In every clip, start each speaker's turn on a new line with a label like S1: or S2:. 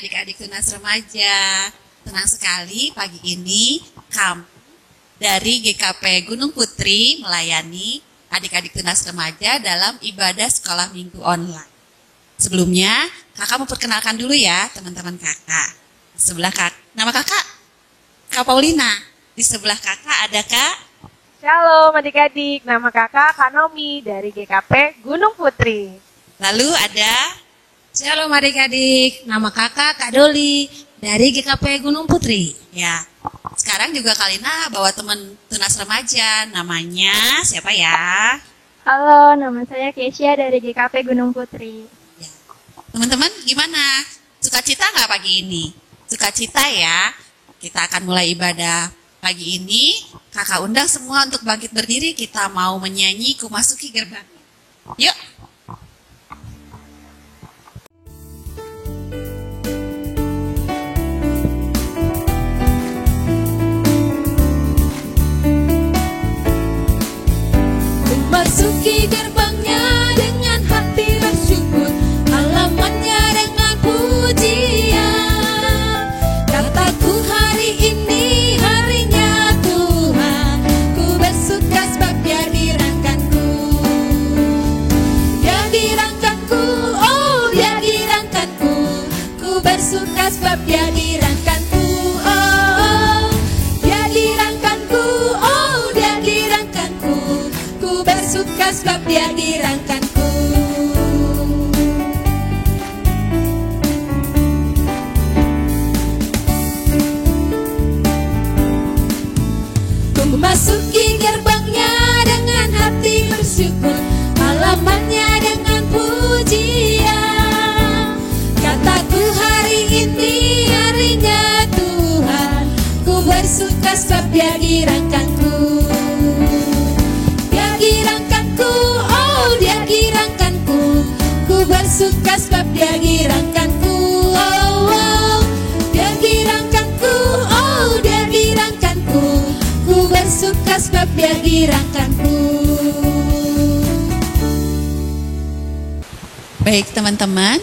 S1: adik-adik tunas remaja. Senang sekali pagi ini kami dari GKP Gunung Putri melayani adik-adik tunas remaja dalam ibadah sekolah minggu online. Sebelumnya, kakak mau perkenalkan dulu ya teman-teman kakak. Di sebelah kakak, nama kakak? Kak Paulina. Di sebelah kakak ada Kak?
S2: Shalom adik-adik, nama kakak Kak Nomi dari GKP Gunung Putri.
S1: Lalu ada?
S3: Shalom adik-adik, nama kakak Kak Doli dari GKP Gunung Putri.
S1: Ya, sekarang juga Kalina bawa teman tunas remaja, namanya siapa ya?
S4: Halo, nama saya Kesia dari GKP Gunung Putri.
S1: Ya. Teman-teman gimana? Sukacita nggak pagi ini? Sukacita ya, kita akan mulai ibadah pagi ini. Kakak undang semua untuk bangkit berdiri, kita mau menyanyi Ku Masuki Gerbang. Yuk!
S5: Masuki gerbangnya dengan hati bersyukur, halamannya dengan pujian. Kataku hari ini harinya Tuhan, ku bersuka sebab Dia dirangkanku. Dia dirangkanku, oh Dia dirangkanku, ku bersuka sebab Dia dirangkanku. Oh, Dia dirangkanku, oh Dia dirangkanku, bersuka sebab Dia dirangkanku. Ku masuki gerbangnya dengan hati bersyukur, halamannya dengan pujian. Kataku hari ini harinya Tuhan, ku bersuka sebab Dia dirangkanku. Bersuka sebab Dia dirangkanku. Oh, oh. Dia dirangkanku, oh Dia dirangkanku, ku bersuka sebab Dia dirangkanku.
S1: Baik teman-teman,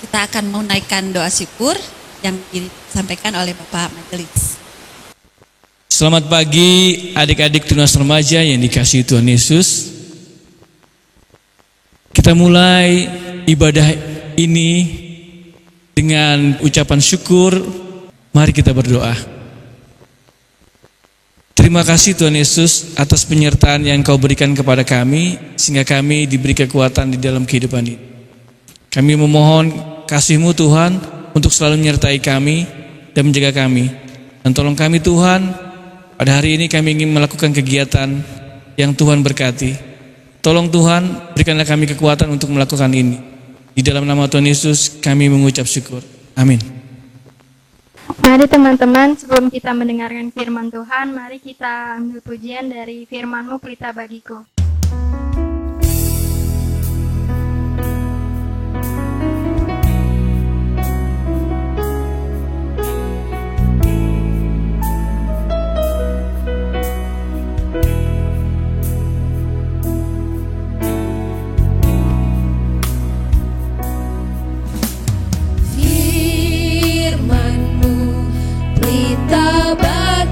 S1: kita akan menaikkan doa syukur yang disampaikan oleh Bapak Majelis.
S6: Selamat pagi adik-adik tunas remaja yang dikasihi Tuhan Yesus. Kita mulai ibadah ini dengan ucapan syukur. Mari kita berdoa. Terima kasih Tuhan Yesus atas penyertaan yang Kau berikan kepada kami, sehingga kami diberi kekuatan di dalam kehidupan ini. Kami memohon kasih-Mu Tuhan untuk selalu menyertai kami dan menjaga kami. Dan tolong kami Tuhan, pada hari ini kami ingin melakukan kegiatan yang Tuhan berkati. Tolong Tuhan, berikanlah kami kekuatan untuk melakukan ini. Di dalam nama Tuhan Yesus kami mengucap syukur. Amin.
S4: Mari teman-teman, sebelum kita mendengarkan firman Tuhan, mari kita ambil pujian dari firman-Mu pelita bagiku.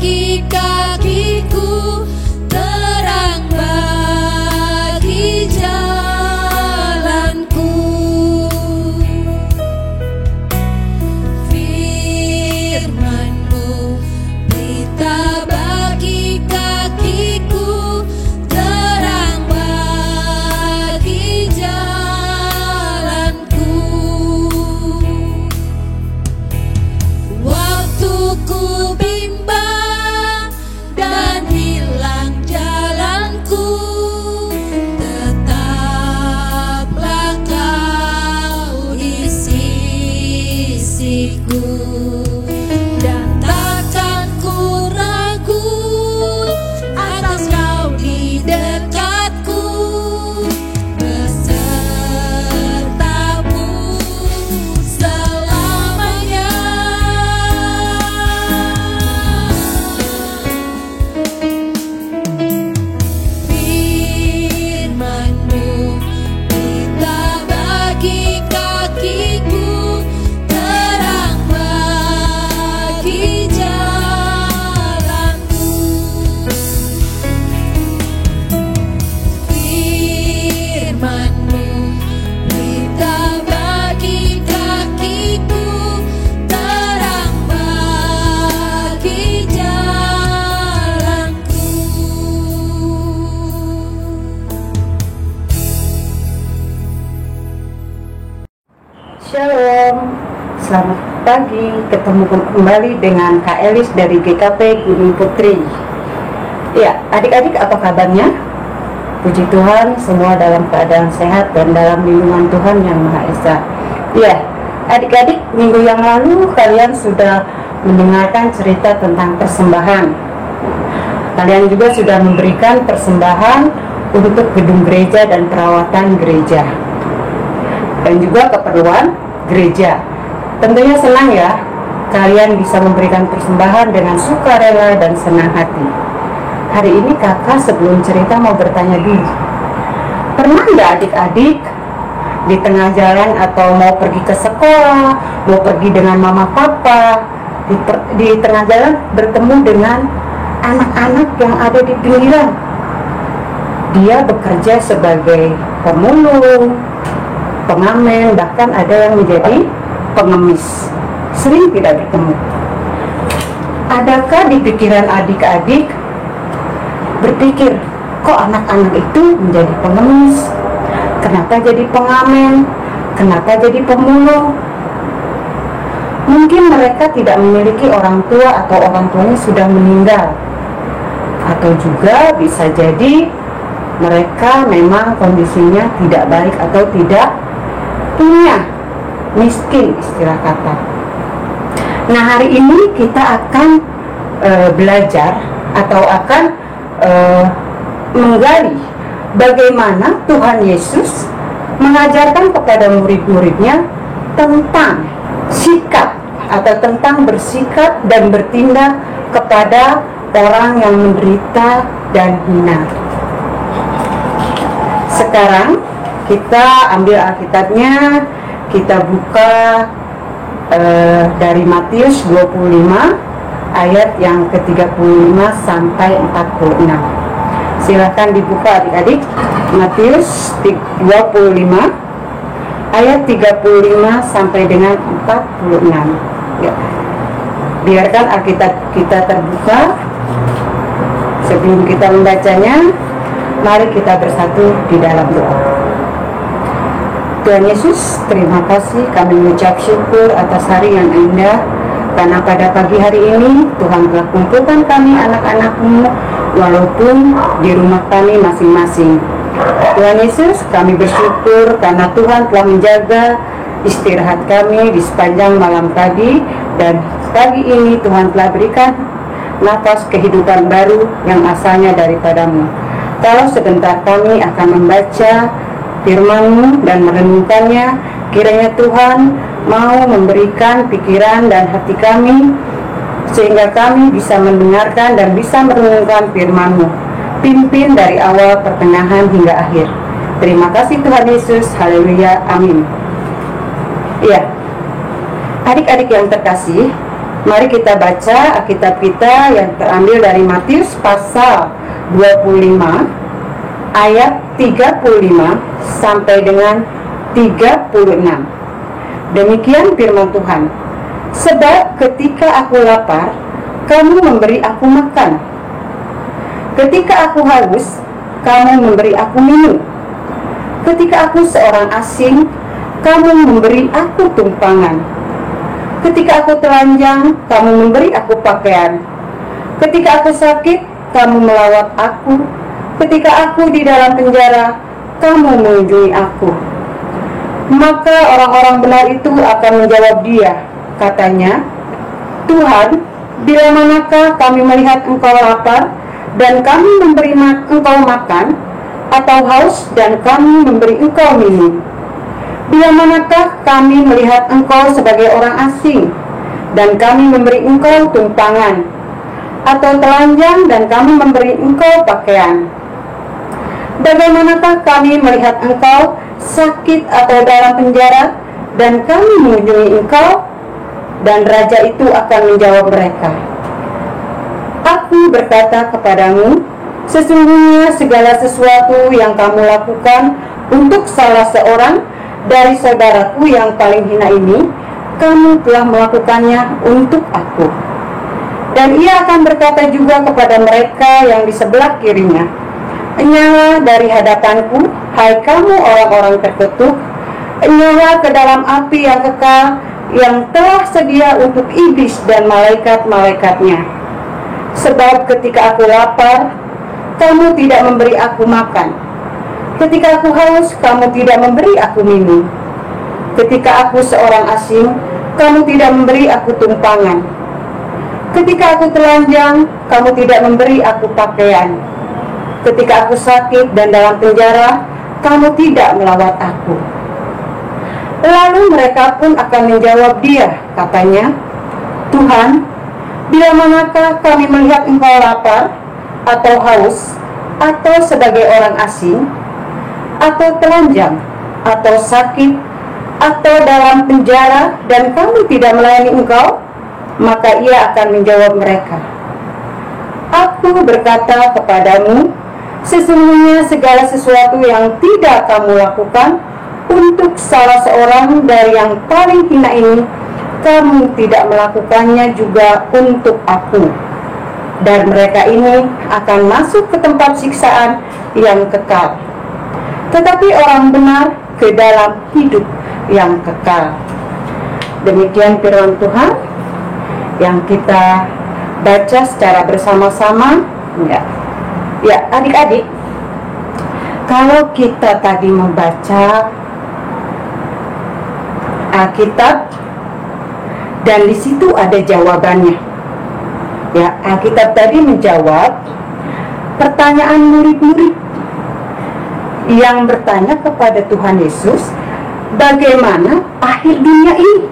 S5: Bagi kakiku, terang bagi jalanku. Firman-Mu berita bagi kakiku, terang bagi jalanku. Waktuku bimbang dan hilang jalanku, tetaplah Kau di sisiku, dan takkan ku ragu atas Kau di dekatku, besertamu selamanya. Firman-Mu berita bagi kakiku, terang
S7: lagi ketemu kembali dengan Kak Elis dari GKP Gunung Putri. Ya, adik-adik apa kabarnya? Puji Tuhan, semua dalam keadaan sehat dan dalam lindungan Tuhan Yang Maha Esa. Ya, adik-adik, minggu yang lalu kalian sudah mendengarkan cerita tentang persembahan. Kalian juga sudah memberikan persembahan untuk gedung gereja dan perawatan gereja, dan juga keperluan gereja. Tentunya senang ya, kalian bisa memberikan persembahan dengan sukarela dan senang hati. Hari ini kakak sebelum cerita mau bertanya dulu. Pernah nggak adik-adik di tengah jalan atau mau pergi ke sekolah, mau pergi dengan mama papa, di tengah jalan bertemu dengan anak-anak yang ada di pinggiran? Dia bekerja sebagai pemulung, pengamen, bahkan ada yang menjadi pengemis. Sering tidak bertemu. Adakah di pikiran adik-adik berpikir, kok anak-anak itu menjadi pengemis? Kenapa jadi pengamen? Kenapa jadi pemulung? Mungkin mereka tidak memiliki orang tua atau orang tuanya sudah meninggal. Atau juga bisa jadi mereka memang kondisinya tidak baik atau tidak punya, miskin istilah kata. Nah, hari ini kita akan belajar atau akan menggali bagaimana Tuhan Yesus mengajarkan kepada murid-muridnya tentang sikap atau tentang bersikap dan bertindak kepada orang yang menderita dan hina. Sekarang kita ambil Alkitabnya, kita buka dari Matius 25 ayat yang ke-35 sampai 46. Silakan dibuka adik-adik. Matius 25 ayat 35 sampai dengan 46. Ya. Biarkan Alkitab kita terbuka. Sebelum kita membacanya, mari kita bersatu di dalam doa. Tuhan Yesus, terima kasih, kami mengucap syukur atas hari yang indah, karena pada pagi hari ini Tuhan telah kumpulkan kami anak-anak-Mu walaupun di rumah kami masing-masing. Tuhan Yesus, kami bersyukur karena Tuhan telah menjaga istirahat kami di sepanjang malam tadi, dan pagi ini Tuhan telah berikan nafas kehidupan baru yang asalnya daripada-Mu. Kalau sebentar kami akan membaca firman-Mu dan merenungkannya, kiranya Tuhan mau memberikan pikiran dan hati kami sehingga kami bisa mendengarkan dan bisa merenungkan firman-Mu. Pimpin dari awal, pertengahan hingga akhir. Terima kasih Tuhan Yesus. Haleluya. Amin. Ya, adik-adik yang terkasih, mari kita baca Alkitab kita yang terambil dari Matius pasal 25 ayat 35 sampai dengan 36. Demikian firman Tuhan. Sebab ketika aku lapar, kamu memberi aku makan. Ketika aku haus, kamu memberi aku minum. Ketika aku seorang asing, kamu memberi aku tumpangan. Ketika aku telanjang, kamu memberi aku pakaian. Ketika aku sakit, kamu melawat aku. Ketika aku di dalam penjara, kamu mengunjungi aku. Maka orang-orang benar itu akan menjawab dia, katanya, Tuhan, bila manakah kami melihat engkau lapar dan kami memberi engkau makan, atau haus dan kami memberi engkau minum? Bila manakah kami melihat engkau sebagai orang asing dan kami memberi engkau tumpangan, atau telanjang dan kami memberi engkau pakaian? Bagaimanakah kami melihat engkau sakit atau dalam penjara dan kami mengunjungi engkau? Dan raja itu akan menjawab mereka, Aku berkata kepadamu, sesungguhnya segala sesuatu yang kamu lakukan untuk salah seorang dari saudaraku yang paling hina ini, kamu telah melakukannya untuk aku. Dan ia akan berkata juga kepada mereka yang di sebelah kirinya, Enyalah dari hadapanku, hai kamu orang-orang terkutuk, enyalah ke dalam api yang kekal yang telah sedia untuk iblis dan malaikat-malaikatnya. Sebab ketika aku lapar, kamu tidak memberi aku makan. Ketika aku haus, kamu tidak memberi aku minum. Ketika aku seorang asing, kamu tidak memberi aku tumpangan. Ketika aku telanjang, kamu tidak memberi aku pakaian. Ketika aku sakit dan dalam penjara, kamu tidak melawat aku. Lalu mereka pun akan menjawab dia, katanya, Tuhan, bila manakah kami melihat engkau lapar, atau haus, atau sebagai orang asing, atau telanjang, atau sakit, atau dalam penjara, dan kami tidak melayani engkau? Maka ia akan menjawab mereka, Aku berkata kepadamu, sesungguhnya segala sesuatu yang tidak kamu lakukan untuk salah seorang dari yang paling hina ini, kamu tidak melakukannya juga untuk aku. Dan mereka ini akan masuk ke tempat siksaan yang kekal, tetapi orang benar ke dalam hidup yang kekal. Demikian firman Tuhan yang kita baca secara bersama-sama. Ya, adik-adik, kalau kita tadi membaca Alkitab dan di situ ada jawabannya. Ya, Alkitab tadi menjawab pertanyaan murid-murid yang bertanya kepada Tuhan Yesus, bagaimana akhir dunia ini?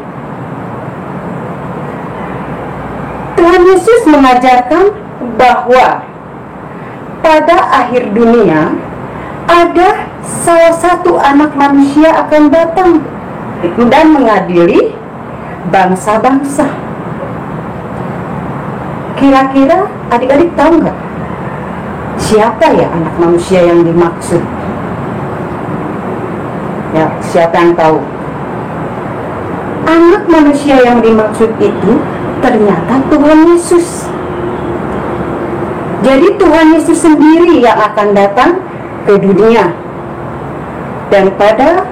S7: Tuhan Yesus mengajarkan bahwa pada akhir dunia ada salah satu anak manusia akan datang dan mengadili bangsa-bangsa. Kira-kira adik-adik tahu nggak siapa ya anak manusia yang dimaksud? Ya, siapa yang tahu? Anak manusia yang dimaksud itu ternyata Tuhan Yesus. Jadi Tuhan Yesus sendiri yang akan datang ke dunia. Dan pada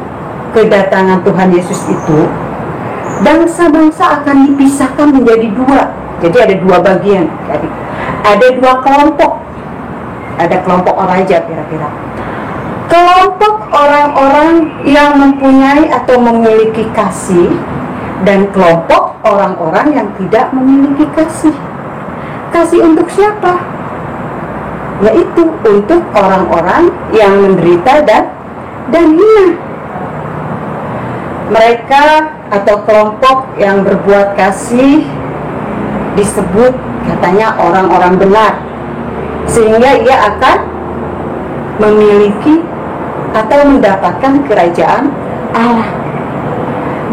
S7: kedatangan Tuhan Yesus itu, bangsa-bangsa akan dipisahkan menjadi dua. Jadi ada dua bagian. Ada dua kelompok. Ada kelompok orang aja kira-kira. Kelompok orang-orang yang mempunyai atau memiliki kasih, dan kelompok orang-orang yang tidak memiliki kasih. Kasih untuk siapa? Yaitu untuk orang-orang yang menderita dan hina. Mereka atau kelompok yang berbuat kasih disebut katanya orang-orang benar, sehingga ia akan memiliki atau mendapatkan kerajaan Allah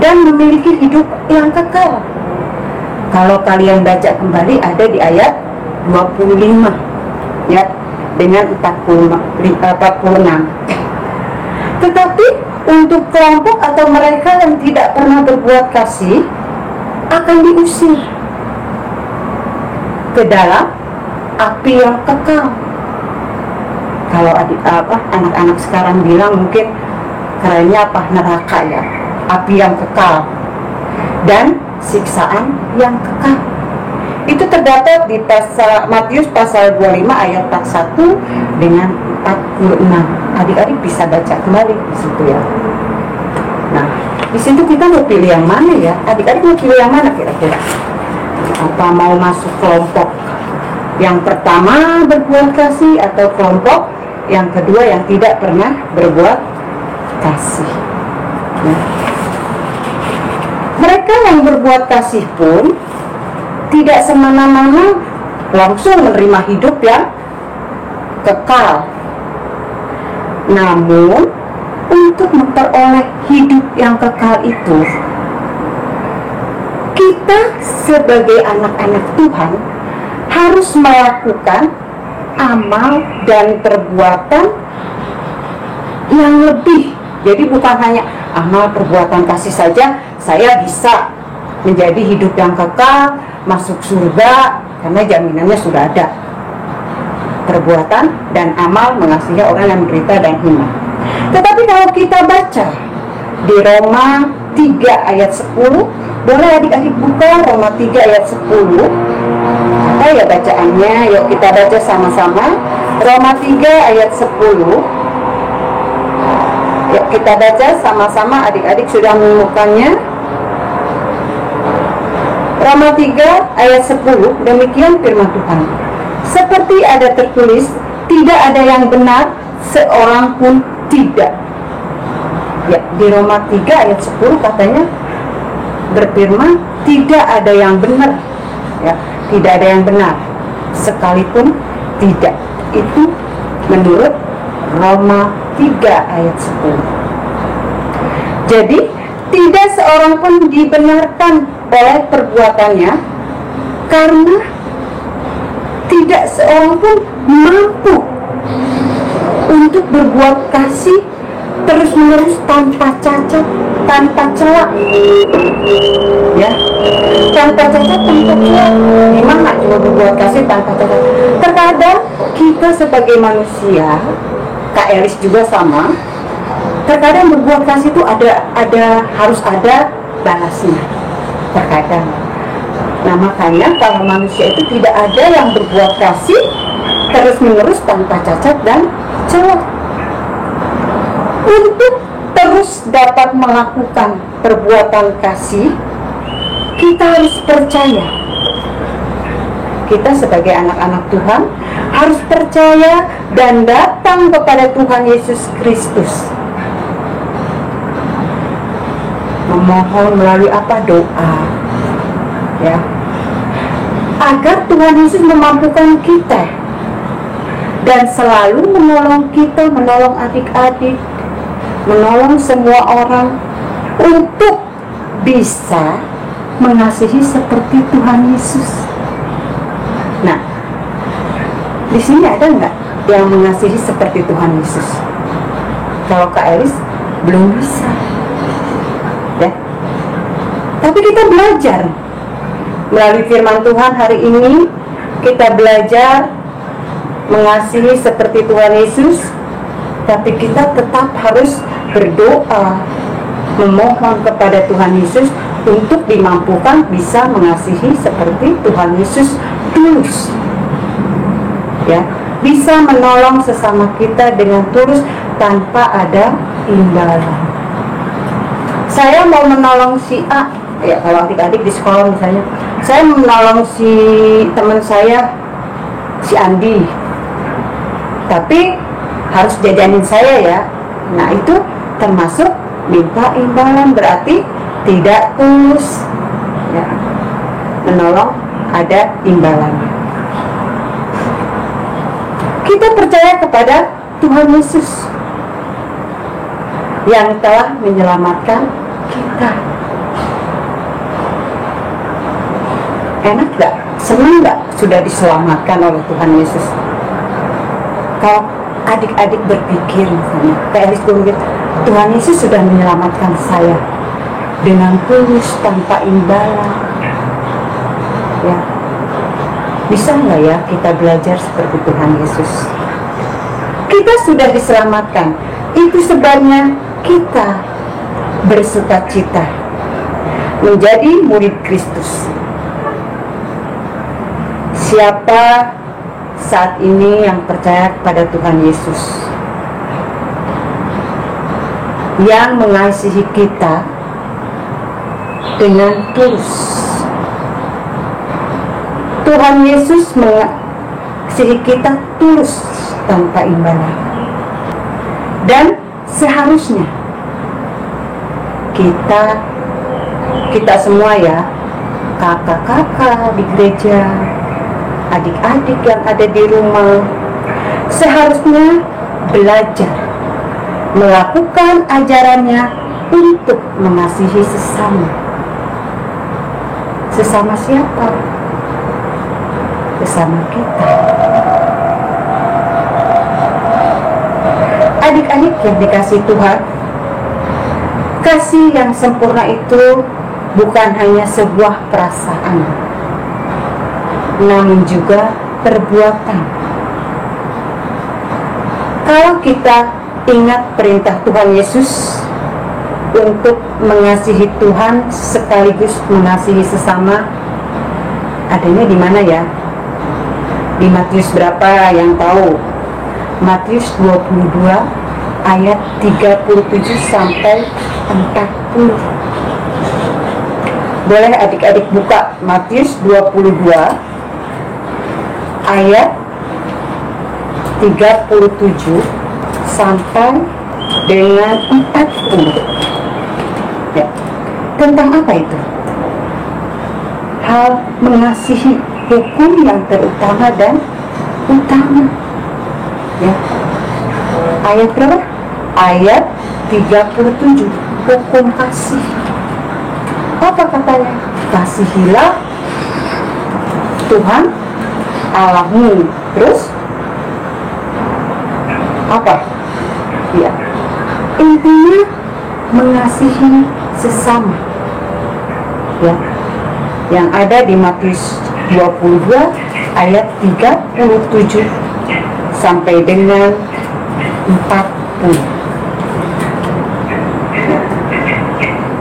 S7: dan memiliki hidup yang kekal. Kalau kalian baca kembali ada di ayat 25 ya, dengan 46. Tetapi untuk kelompok atau mereka yang tidak pernah berbuat kasih akan diusir ke dalam api yang kekal. Kalau anak-anak sekarang bilang mungkin kerennya apa, neraka ya, api yang kekal dan siksaan yang kekal. Itu terdapat di Matius pasal 25 ayat 41 dengan 46. Adik-adik bisa baca kembali di situ ya. Nah, di situ kita mau pilih yang mana ya? Adik-adik mau pilih yang mana kira-kira? Apa mau masuk kelompok yang pertama berbuat kasih atau kelompok yang kedua yang tidak pernah berbuat kasih? Nah, mereka yang berbuat kasih pun tidak semena-mena langsung menerima hidup yang kekal. Namun, untuk memperoleh hidup yang kekal itu, kita sebagai anak-anak Tuhan harus melakukan amal dan perbuatan yang lebih. Jadi bukan hanya amal perbuatan kasih saja, saya bisa menjadi hidup yang kekal, masuk surga, karena jaminannya sudah ada. Perbuatan dan amal mengasihi orang yang menderita dan hina. Tetapi kalau kita baca di Roma 3 ayat 10 Boleh adik-adik buka Roma 3 ayat 10. Apa ya bacaannya? Yuk kita baca sama-sama. Roma 3 ayat 10. Yuk kita baca sama-sama, adik-adik sudah menemukannya. Roma 3 ayat 10, demikian firman Tuhan. Seperti ada tertulis, tidak ada yang benar, seorang pun tidak. Ya, di Roma 3 ayat 10 katanya berfirman, tidak ada yang benar. Ya, tidak ada yang benar, sekalipun tidak. Itu menurut Roma 3 ayat 10. Jadi, tidak seorang pun dibenarkan oleh perbuatannya, karena tidak seorang pun mampu untuk berbuat kasih terus-menerus tanpa cacat, tanpa celah. Ya, tanpa cacat, tanpa celah. Gimana cuma berbuat kasih tanpa cacat? Terkadang kita sebagai manusia, Kak Elis juga sama, terkadang berbuat kasih itu harus ada balasnya. Terkadang. Nah, makanya kalau manusia itu tidak ada yang berbuat kasih terus-menerus tanpa cacat dan celah. Untuk terus dapat melakukan perbuatan kasih, kita harus percaya. Kita sebagai anak-anak Tuhan harus percaya dan datang kepada Tuhan Yesus Kristus. Memohon melalui apa? Doa. Ya. Agar Tuhan Yesus memampukan kita dan selalu menolong kita, menolong adik-adik, menolong semua orang untuk bisa mengasihi seperti Tuhan Yesus. Nah, di sini ada nggak yang mengasihi seperti Tuhan Yesus? Kalau Kak Elis belum bisa, ya. Tapi kita belajar melalui firman Tuhan hari ini. Kita belajar mengasihi seperti Tuhan Yesus, tapi kita tetap harus berdoa, memohon kepada Tuhan Yesus untuk dimampukan bisa mengasihi seperti Tuhan Yesus tulus. Ya, bisa menolong sesama kita dengan tulus tanpa ada imbalan. Saya mau menolong si A, ya kalau adik-adik di sekolah misalnya, saya menolong si teman saya, si Andi, tapi harus jajanin saya ya. Nah, itu termasuk minta imbalan, berarti tidak tulus. Ya, menolong ada imbalannya. Kita percaya kepada Tuhan Yesus yang telah menyelamatkan kita. Enak gak? Senang gak sudah diselamatkan oleh Tuhan Yesus? Kalau adik-adik berpikir misalnya, kayak Elis berpikir, Tuhan Yesus sudah menyelamatkan saya dengan tulus tanpa imbalan. Ya, bisa nggak ya kita belajar seperti Tuhan Yesus? Kita sudah diselamatkan, itu sebabnya kita bersukacita menjadi murid Kristus. Siapa saat ini yang percaya kepada Tuhan Yesus, yang mengasihi kita dengan tulus? Tuhan Yesus mengasihi kita tulus tanpa imbalan. Dan seharusnya kita semua ya, kakak-kakak di gereja, adik-adik yang ada di rumah, seharusnya belajar melakukan ajarannya untuk mengasihi sesama. Sesama siapa? Sesama kita. Adik-adik yang dikasihi Tuhan, kasih yang sempurna itu bukan hanya sebuah perasaan, namun juga perbuatan. Kalau kita ingat perintah Tuhan Yesus untuk mengasihi Tuhan sekaligus mengasihi sesama adanya di mana ya? Di Matius berapa yang tahu? Matius 22 ayat 37 sampai 40. Boleh adik-adik buka Matius 22 ayat 37 sampai dengan 40. Ya. Tentang apa itu? Hal mengasihi, hukum yang terutama dan utama. Ya. Ayat berapa? Ayat 37. Hukum kasih. Apa katanya? Kasihilah Tuhan Allahmu. Terus apa? Ya. Intinya mengasihi sesama. Ya. Yang ada di Matius 22 ayat 37 sampai dengan 40.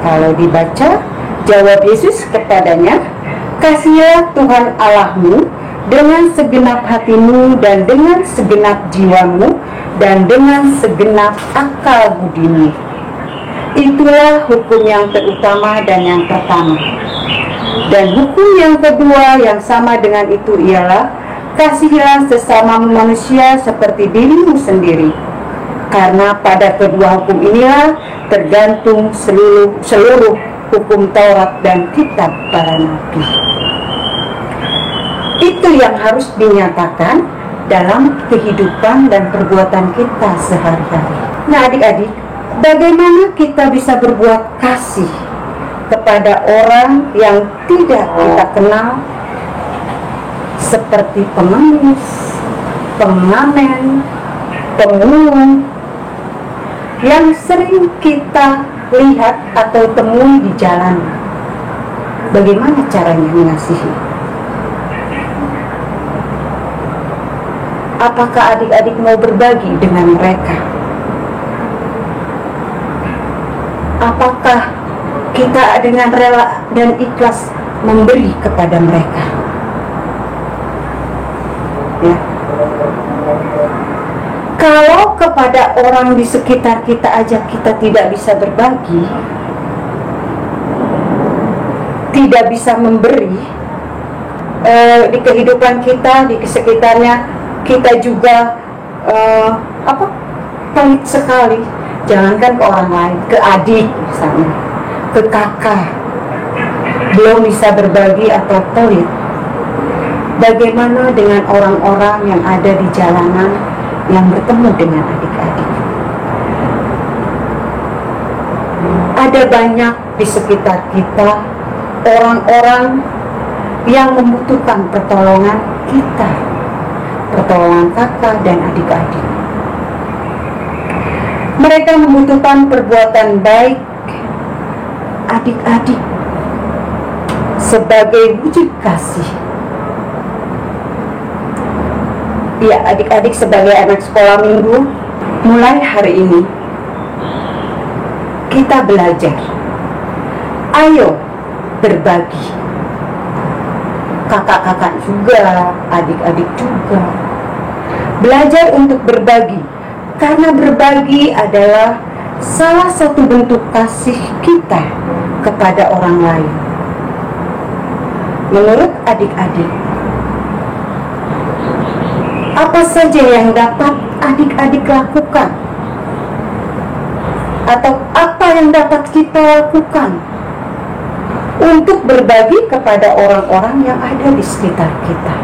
S7: Kalau dibaca, jawab Yesus kepadanya, kasihilah Tuhan Allahmu dengan segenap hatimu dan dengan segenap jiwamu dan dengan segenap akal budimu. Itulah hukum yang terutama dan yang pertama. Dan hukum yang kedua yang sama dengan itu ialah, kasihilah sesama manusia seperti dirimu sendiri. Karena pada kedua hukum inilah tergantung seluruh hukum Taurat dan kitab para nabi. Itu yang harus dinyatakan dalam kehidupan dan perbuatan kita sehari-hari. Nah adik-adik, bagaimana kita bisa berbuat kasih kepada orang yang tidak kita kenal, seperti pengemis, pengamen, pemulung, yang sering kita lihat atau temui di jalan? Bagaimana caranya mengasihi? Apakah adik-adik mau berbagi dengan mereka? Apakah kita dengan rela dan ikhlas memberi kepada mereka? Ya. Kalau kepada orang di sekitar kita aja kita tidak bisa berbagi, tidak bisa memberi, di kehidupan kita, di sekitarnya kita juga pelit sekali. Jangankan ke orang lain, ke adik misalnya, ke kakak, belum bisa berbagi atau pelit. Bagaimana dengan orang-orang yang ada di jalanan yang bertemu dengan adik-adik? Ada banyak di sekitar kita orang-orang yang membutuhkan pertolongan kita, pertolongan kakak dan adik-adik. Mereka membutuhkan perbuatan baik adik-adik sebagai wujud kasih. Ya, adik-adik sebagai anak sekolah minggu, mulai hari ini kita belajar. Ayo berbagi. Kakak-kakak juga, adik-adik juga. Belajar untuk berbagi, karena berbagi adalah salah satu bentuk kasih kita kepada orang lain. Menurut adik-adik, apa saja yang dapat adik-adik lakukan? Atau apa yang dapat kita lakukan untuk berbagi kepada orang-orang yang ada di sekitar kita?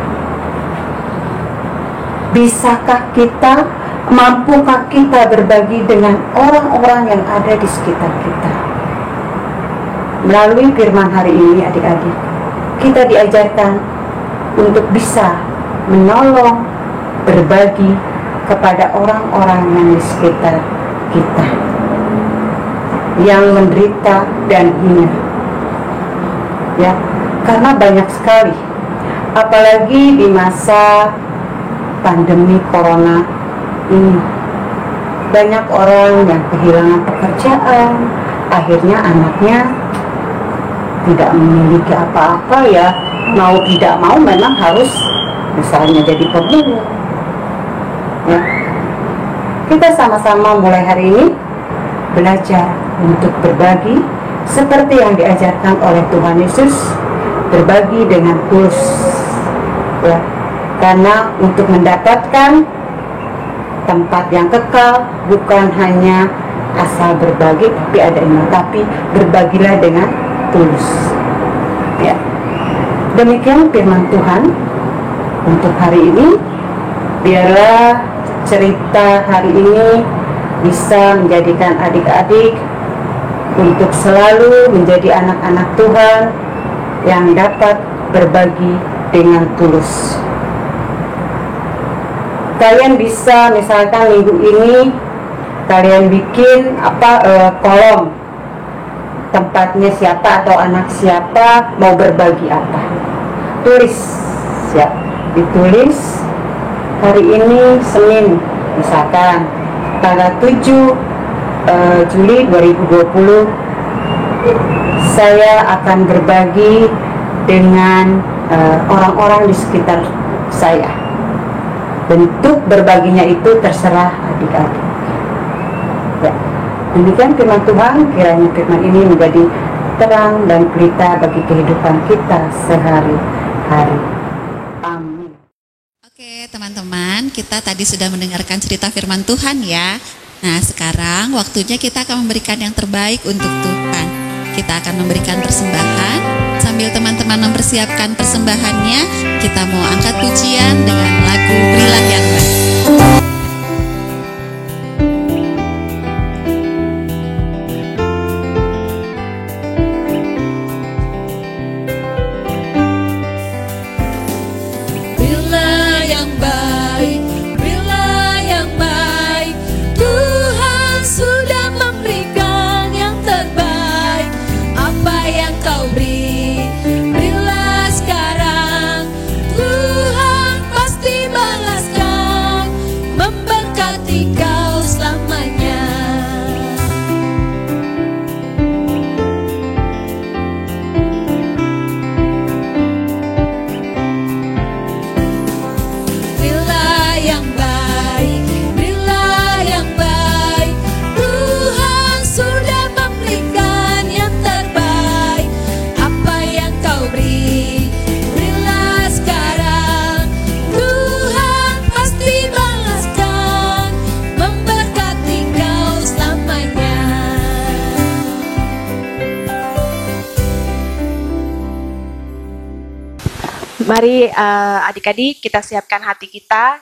S7: Bisakah kita, mampukah kita berbagi dengan orang-orang yang ada di sekitar kita? Melalui firman hari ini adik-adik, kita diajarkan untuk bisa menolong, berbagi kepada orang-orang yang di sekitar kita yang menderita dan hina. Ya, karena banyak sekali, apalagi di masa pandemi corona ini, banyak orang yang kehilangan pekerjaan, akhirnya anaknya tidak memiliki apa-apa ya, mau tidak mau memang harus misalnya jadi pemulung ya. Kita sama-sama mulai hari ini belajar untuk berbagi seperti yang diajarkan oleh Tuhan Yesus, berbagi dengan tulus ya. Karena untuk mendapatkan tempat yang kekal bukan hanya asal berbagi, tapi ada iman, tapi berbagilah dengan tulus ya. Demikian firman Tuhan untuk hari ini. Biarlah cerita hari ini bisa menjadikan adik-adik untuk selalu menjadi anak-anak Tuhan yang dapat berbagi dengan tulus. Kalian bisa misalkan minggu ini kalian bikin kolom tempatnya siapa atau anak siapa mau berbagi apa, tulis ya, ditulis hari ini Senin misalkan tanggal 7 Juli 2020 saya akan berbagi dengan orang-orang di sekitar saya. Bentuk berbaginya itu terserah adik-adik ya. Demikian firman Tuhan, kiranya firman ini menjadi terang dan pelita bagi kehidupan kita sehari-hari. Amin.
S1: Oke teman-teman, kita tadi sudah mendengarkan cerita firman Tuhan ya. Nah sekarang waktunya kita akan memberikan yang terbaik untuk Tuhan. Kita akan memberikan persembahan. Sambil teman-teman mempersiapkan persembahannya, kita mau angkat pujian dengan lagu Berilah yang Baik.
S5: Berilah yang baik, berilah yang baik. Tuhan sudah memberikan yang terbaik. Apa yang kau beri, berilah sekarang. Tuhan pasti balaskan, memberkati kau selamanya. Berilah yang baik, berilah yang baik. Tuhan sudah memberikan yang terbaik. Apa yang kau beri, berilah sekarang. Tuhan pasti balaskan, memberkati kau selamanya.
S2: Mari adik-adik kita siapkan hati kita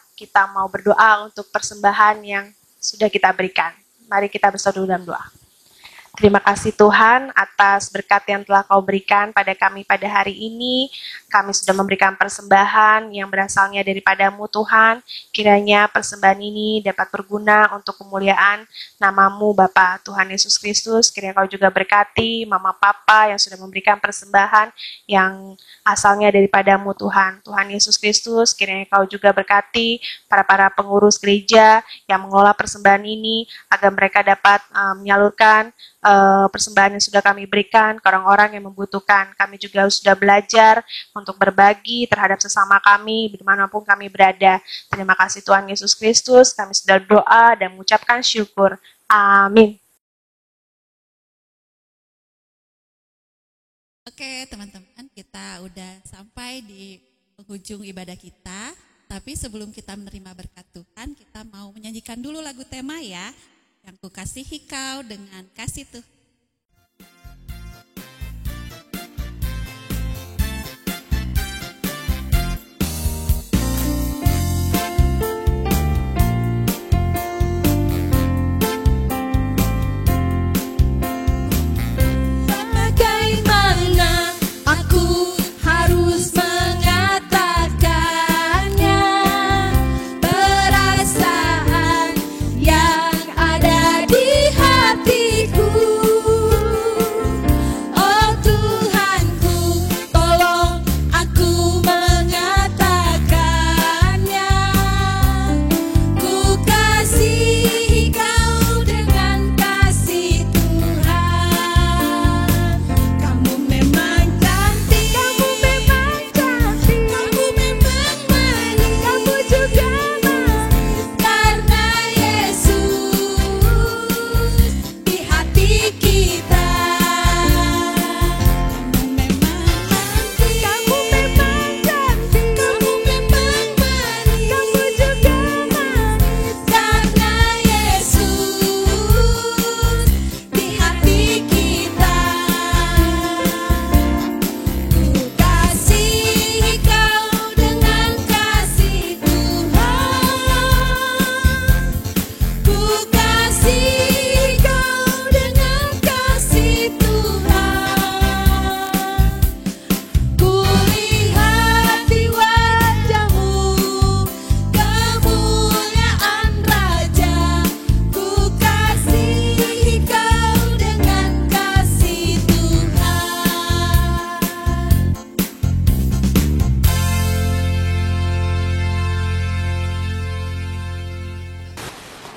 S2: mau berdoa untuk persembahan yang sudah kita berikan. Mari kita bersatu dalam doa. Terima kasih Tuhan atas berkat yang telah Kau berikan pada kami pada hari ini. Kami sudah memberikan persembahan yang berasalnya daripada-Mu Tuhan. Kiranya persembahan ini dapat berguna untuk kemuliaan nama-Mu Bapa Tuhan Yesus Kristus. Kiranya Kau juga berkati Mama Papa yang sudah memberikan persembahan yang asalnya daripada-Mu Tuhan. Tuhan Yesus Kristus, kiranya Kau juga berkati para pengurus gereja yang mengelola persembahan ini agar mereka dapat menyalurkan persembahan yang sudah kami berikan ke orang-orang yang membutuhkan. Kami juga sudah belajar untuk berbagi terhadap sesama kami dimanapun kami berada. Terima kasih Tuhan Yesus Kristus, kami sudah doa dan mengucapkan syukur. Amin.
S1: Oke teman-teman, kita udah sampai di penghujung ibadah kita. Tapi sebelum kita menerima berkat Tuhan, kita mau menyanyikan dulu lagu tema ya. Yang ku kasihi kau dengan kasih Tuhan.
S5: Bagaimana aku harus mengatakannya, perasaan yang ada di hatiku.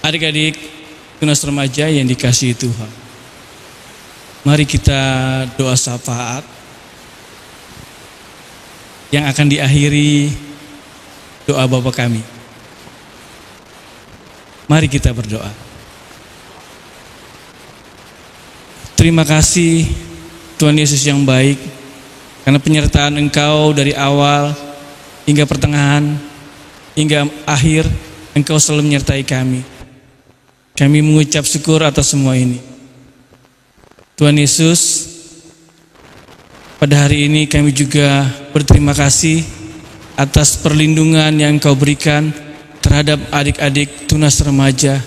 S6: Adik-adik tunas remaja yang dikasihi Tuhan, mari kita doa syafaat yang akan diakhiri doa Bapa kami. Mari kita berdoa. Terima kasih Tuhan Yesus yang baik, karena penyertaan Engkau dari awal hingga pertengahan hingga akhir, Engkau selalu menyertai kami. Kami mengucap syukur atas semua ini. Tuhan Yesus, pada hari ini kami juga berterima kasih atas perlindungan yang Engkau berikan terhadap adik-adik tunas remaja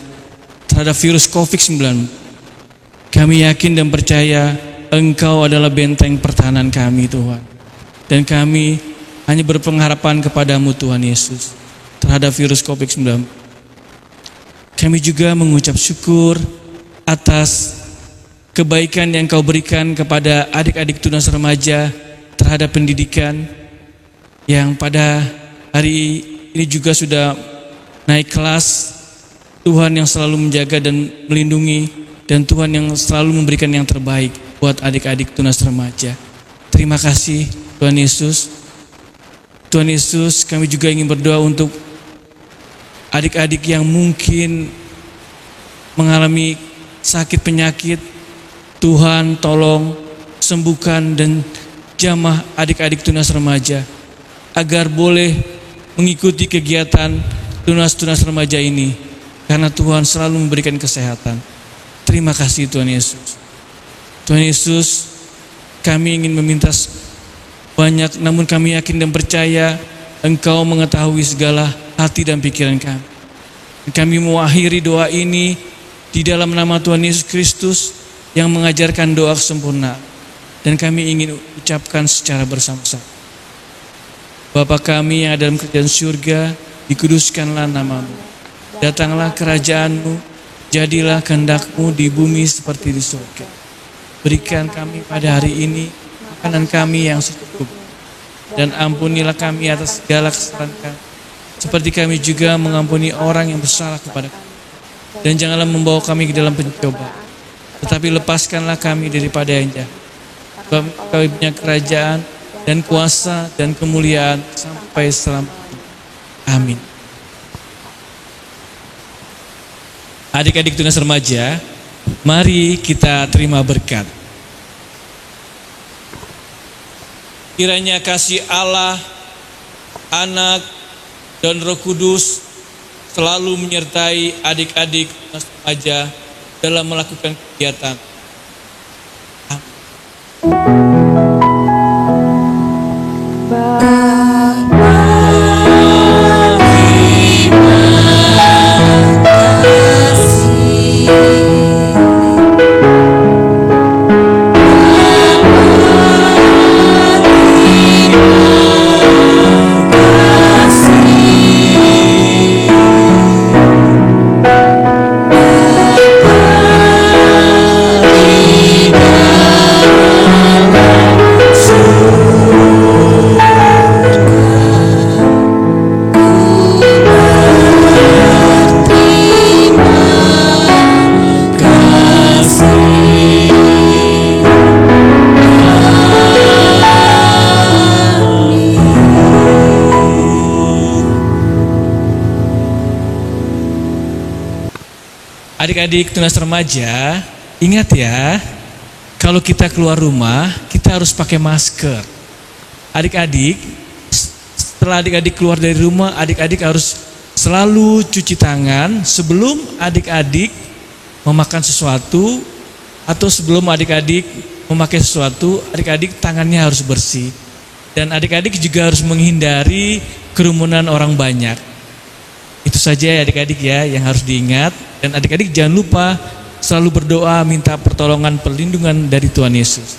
S6: terhadap virus COVID-19. Kami yakin dan percaya Engkau adalah benteng pertahanan kami, Tuhan. Dan kami hanya berpengharapan kepadamu, Tuhan Yesus, terhadap virus COVID-19. Kami juga mengucap syukur atas kebaikan yang Kau berikan kepada adik-adik tunas remaja terhadap pendidikan yang pada hari ini juga sudah naik kelas. Tuhan yang selalu menjaga dan melindungi, dan Tuhan yang selalu memberikan yang terbaik buat adik-adik tunas remaja. Terima kasih Tuhan Yesus. Tuhan Yesus, kami juga ingin berdoa untuk adik-adik yang mungkin mengalami sakit penyakit. Tuhan tolong sembuhkan dan jamah adik-adik tunas remaja agar boleh mengikuti kegiatan tunas-tunas remaja ini, karena Tuhan selalu memberikan kesehatan. Terima kasih Tuhan Yesus. Tuhan Yesus, kami ingin meminta banyak, namun kami yakin dan percaya Engkau mengetahui segala hati dan pikiran kami. Kami mengakhiri doa ini di dalam nama Tuhan Yesus Kristus yang mengajarkan doa sempurna. Dan kami ingin ucapkan secara bersama-sama. Bapa kami yang ada dalam kerajaan surga, dikuduskanlah namamu. Datanglah kerajaanmu, jadilah kehendak-Mu di bumi seperti di surga. Berikan kami pada hari ini makanan kami yang secukupnya. Dan ampunilah kami atas segala kesalahan kami, seperti kami juga mengampuni orang yang bersalah kepada kami. Dan janganlah membawa kami ke dalam pencobaan, tetapi lepaskanlah kami daripada yang jahat. Sebab Kau punya kerajaan dan kuasa dan kemuliaan sampai selamanya. Amin. Adik-adik tunas remaja, mari kita terima berkat. Kiranya kasih Allah, Anak, dan Roh Kudus selalu menyertai adik-adik tunas remaja dalam melakukan kegiatan. Adik-adik tunas remaja, ingat ya, kalau kita keluar rumah, kita harus pakai masker. Adik-adik, setelah adik-adik keluar dari rumah, adik-adik harus selalu cuci tangan sebelum adik-adik memakan sesuatu, atau sebelum adik-adik memakai sesuatu, adik-adik tangannya harus bersih. Dan adik-adik juga harus menghindari kerumunan orang banyak. Itu saja ya adik-adik ya yang harus diingat. Dan adik-adik jangan lupa selalu berdoa minta pertolongan perlindungan dari Tuhan Yesus.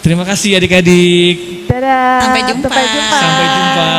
S6: Terima kasih adik-adik.
S2: Dadah.
S1: Sampai jumpa.
S6: Sampai jumpa.